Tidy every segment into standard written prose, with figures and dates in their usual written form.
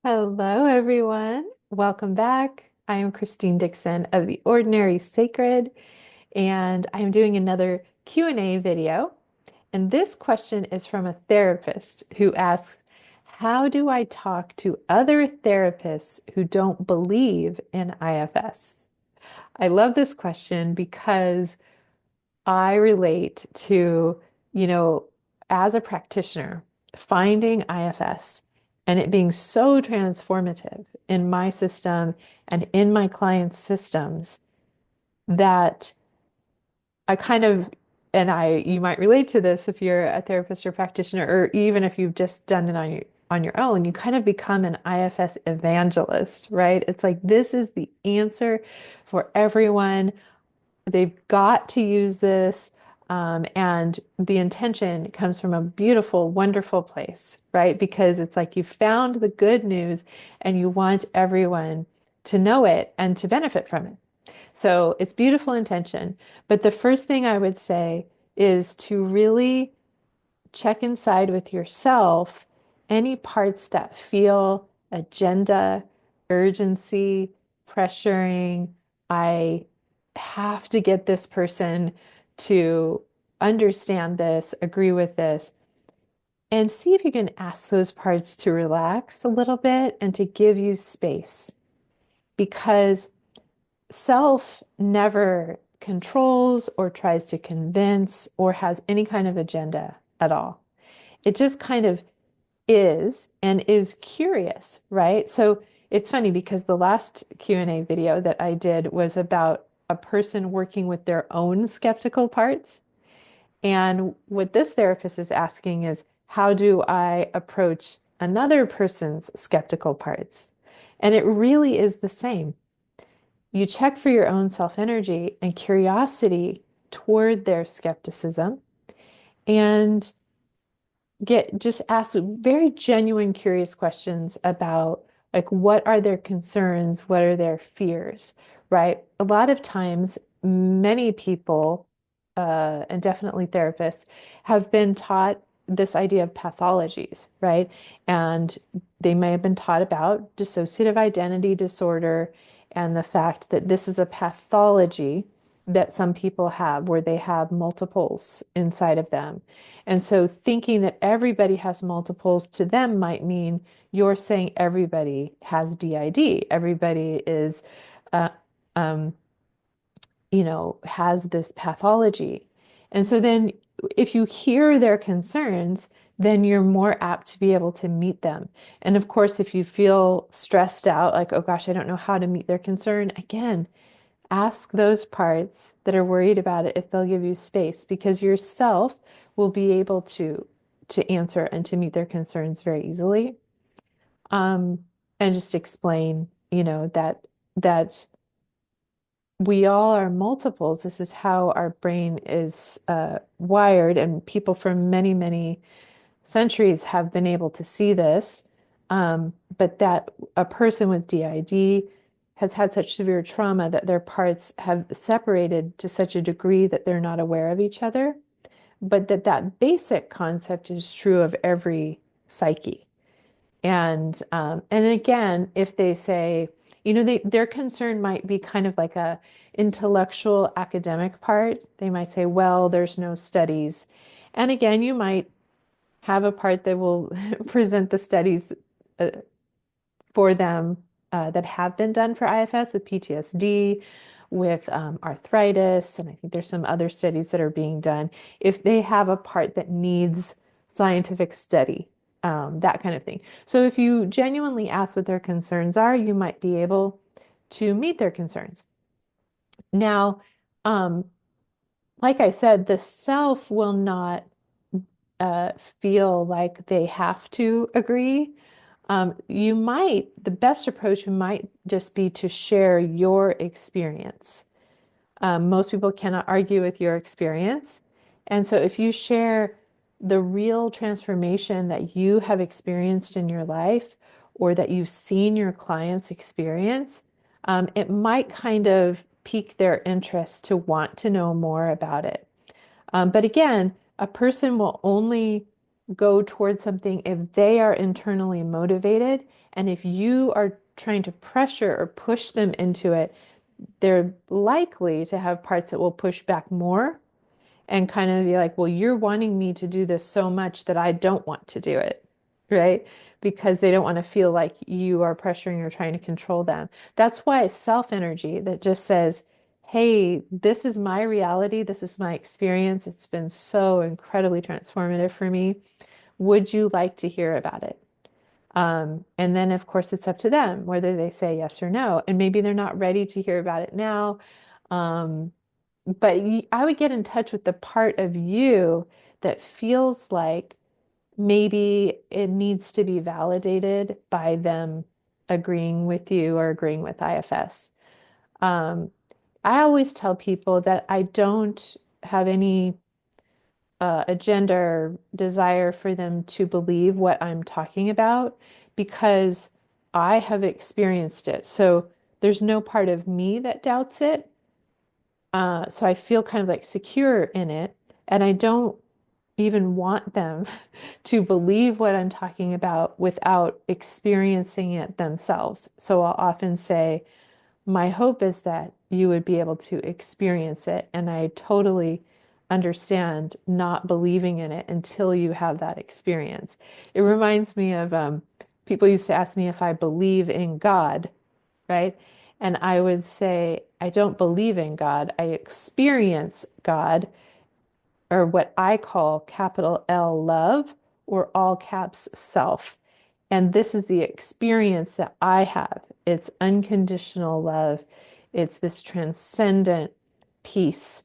Hello, everyone. Welcome back. I am Christine Dixon of The Ordinary Sacred, and I am doing another Q&A video. And this question is from a therapist who asks, how do I talk to other therapists who don't believe in IFS? I love this question because I relate to, you know, as a practitioner, finding IFS and it being so transformative in my system and in my clients' systems that I kind of, you might relate to this if you're a therapist or practitioner, or even if you've just done it on your own, you kind of become an IFS evangelist, right? It's like, this is the answer for everyone. They've got to use this. And the intention comes from a beautiful, wonderful place, right? Because it's like you found the good news and you want everyone to know it and to benefit from it. So it's beautiful intention. But the first thing I would say is to really check inside with yourself any parts that feel agenda, urgency, pressuring. I have to get this person to understand this, agree with this, and see if you can ask those parts to relax a little bit and to give you space. Because self never controls or tries to convince or has any kind of agenda at all. It just kind of and is curious, right? So it's funny because the last Q&A video that I did was about a person working with their own skeptical parts. And what this therapist is asking is, how do I approach another person's skeptical parts? And it really is the same. You check for your own self energy and curiosity toward their skepticism and get just ask very genuine, curious questions about like what are their concerns, what are their fears, right? A lot of times, many people, and definitely therapists, have been taught this idea of pathologies, right? And they may have been taught about dissociative identity disorder and the fact that this is a pathology that some people have where they have multiples inside of them. And so thinking that everybody has multiples to them might mean you're saying everybody has DID. Everybody is, uh, um, has this pathology. And so then if you hear their concerns, then you're more apt to be able to meet them. And of course, if you feel stressed out, like, oh gosh, I don't know how to meet their concern, again, ask those parts that are worried about it if they'll give you space, because yourself will be able to answer and to meet their concerns very easily. Um, and just explain, that we all are multiples. This is how our brain is wired, and people for many, many centuries have been able to see this. But that a person with DID has had such severe trauma that their parts have separated to such a degree that they're not aware of each other. But that basic concept is true of every psyche. And again, if they say, their concern might be kind of like a intellectual academic part. They might say, well, there's no studies. And again, you might have a part that will present the studies uh, for them that have been done for IFS with PTSD, with arthritis, and I think there's some other studies that are being done. If they have a part that needs scientific study, that kind of thing. So if you genuinely ask what their concerns are, you might be able to meet their concerns. Now, um, like I said, the self will not feel like they have to agree. The best approach might just be to share your experience. Most people cannot argue with your experience. And so if you share the real transformation that you have experienced in your life or that you've seen your clients experience, it might kind of pique their interest to want to know more about it. But again, a person will only go towards something if they are internally motivated. And if you are trying to pressure or push them into it, they're likely to have parts that will push back more and kind of be like, well, you're wanting me to do this so much that I don't want to do it, right? Because they don't want to feel like you are pressuring or trying to control them. That's why it's self energy that just says, hey, this is my reality. This is my experience. It's been so incredibly transformative for me. Would you like to hear about it? And then, of course, it's up to them whether they say yes or no. And maybe they're not ready to hear about it now. Um, but I would get in touch with the part of you that feels like maybe it needs to be validated by them agreeing with you or agreeing with IFS. Um, I always tell people that I don't have any agenda or desire for them to believe what I'm talking about because I have experienced it. So there's no part of me that doubts it. So I feel kind of like secure in it. And I don't even want them to believe what I'm talking about without experiencing it themselves. So I'll often say, my hope is that you would be able to experience it. And I totally understand not believing in it until you have that experience. It reminds me of people used to ask me if I believe in God, right? And I would say, I don't believe in God. I experience God, or what I call capital L love, or all caps self. And this is the experience that I have. It's unconditional love. It's this transcendent peace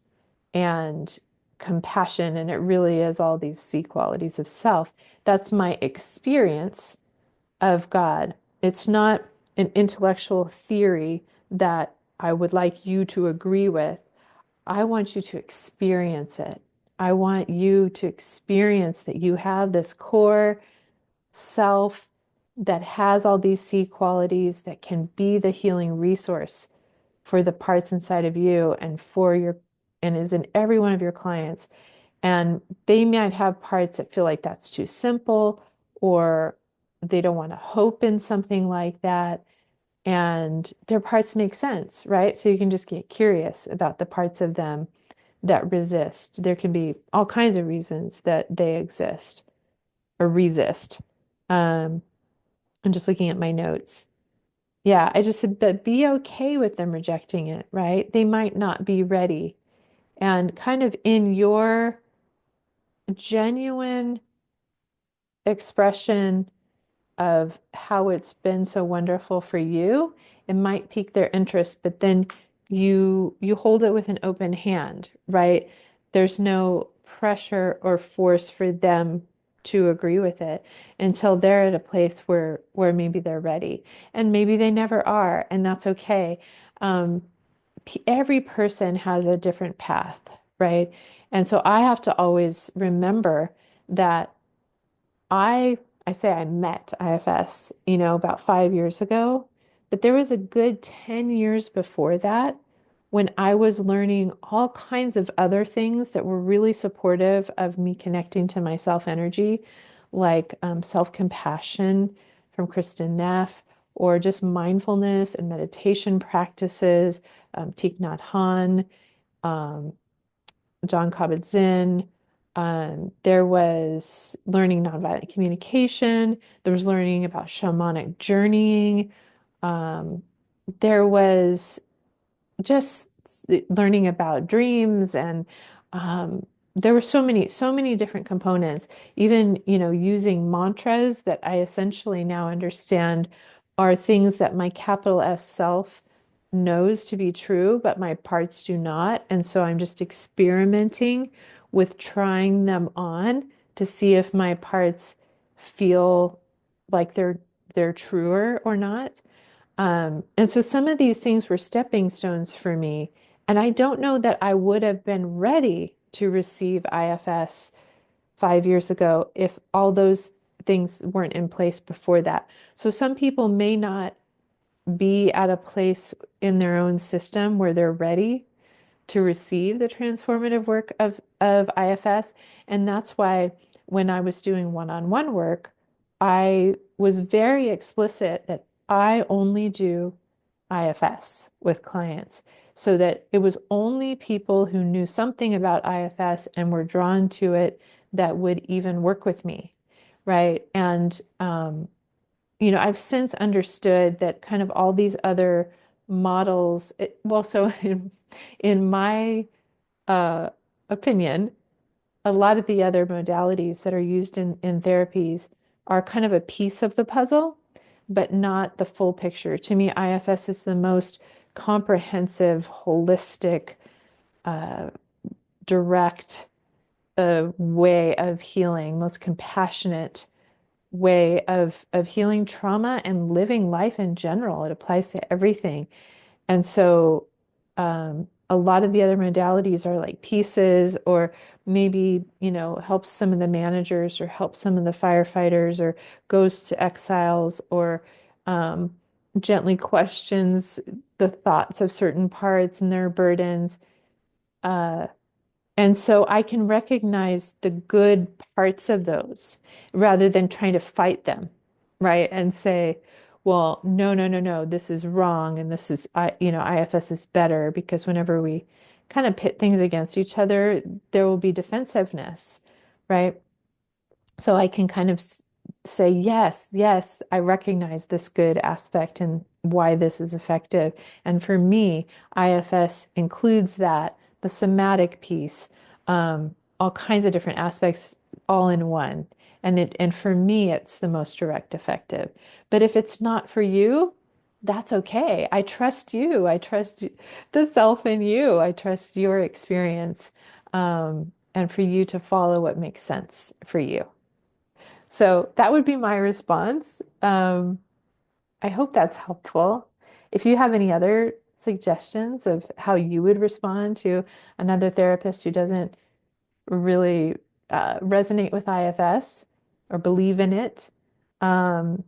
and compassion. And it really is all these C qualities of self. That's my experience of God. It's not an intellectual theory that I would like you to agree with. I want you to experience it. I want you to experience that you have this core self that has all these C qualities that can be the healing resource for the parts inside of you and for your and is in every one of your clients. And they might have parts that feel like that's too simple or they don't want to hope in something like that. And their parts make sense, right? So you can just get curious about the parts of them that resist. There can be all kinds of reasons that they exist or resist. Um, I'm just looking at my notes. Yeah, I just said, but be okay with them rejecting it, right? They might not be ready. And kind of in your genuine expression of how it's been so wonderful for you, it might pique their interest, but then you hold it with an open hand, right? There's no pressure or force for them to agree with it until they're at a place where maybe they're ready, and maybe they never are, and that's okay. Um, every person has a different path, right? And so I have to always remember that I I say I met IFS, about 5 years ago, but there was a good 10 years before that when I was learning all kinds of other things that were really supportive of me connecting to my self energy, like self-compassion from Kristen Neff, or just mindfulness and meditation practices, Thich Nhat Hanh, um, John Kabat-Zinn. There was learning nonviolent communication. There was learning about shamanic journeying. Um, there was just learning about dreams and there were so many different components, even using mantras that I essentially now understand are things that my capital S self knows to be true but my parts do not, and so I'm just experimenting with trying them on to see if my parts feel like they're truer or not. And so some of these things were stepping stones for me. And I don't know that I would have been ready to receive IFS 5 years ago if all those things weren't in place before that. So some people may not be at a place in their own system where they're ready to receive the transformative work of IFS. And that's why when I was doing one-on-one work, I was very explicit that I only do IFS with clients so that it was only people who knew something about IFS and were drawn to it that would even work with me, right? And I've since understood that kind of all these other models, well, so in my uh, opinion, a lot of the other modalities that are used in therapies are kind of a piece of the puzzle, but not the full picture. To me, IFS is the most comprehensive, holistic, uh, direct way of healing, most compassionate way of healing trauma and living life in general. It applies to everything. And so a lot of the other modalities are like pieces, or maybe, helps some of the managers or helps some of the firefighters or goes to exiles or um, gently questions the thoughts of certain parts and their burdens. Uh, and so I can recognize the good parts of those rather than trying to fight them, right? And say, well, no, no, no, no, this is wrong. And this is, IFS is better, because whenever we kind of pit things against each other, there will be defensiveness, right? So I can kind of say, yes, yes, I recognize this good aspect and why this is effective. And for me, IFS includes that, the somatic piece, all kinds of different aspects all in one. And for me, it's the most direct effective. But if it's not for you, that's okay. I trust you. I trust the self in you. I trust your experience, and for you to follow what makes sense for you. So that would be my response. I hope that's helpful. If you have any other suggestions of how you would respond to another therapist who doesn't really resonate with IFS or believe in it, um,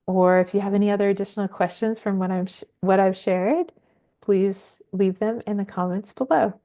or if you have any other additional questions from what I've shared, please leave them in the comments below.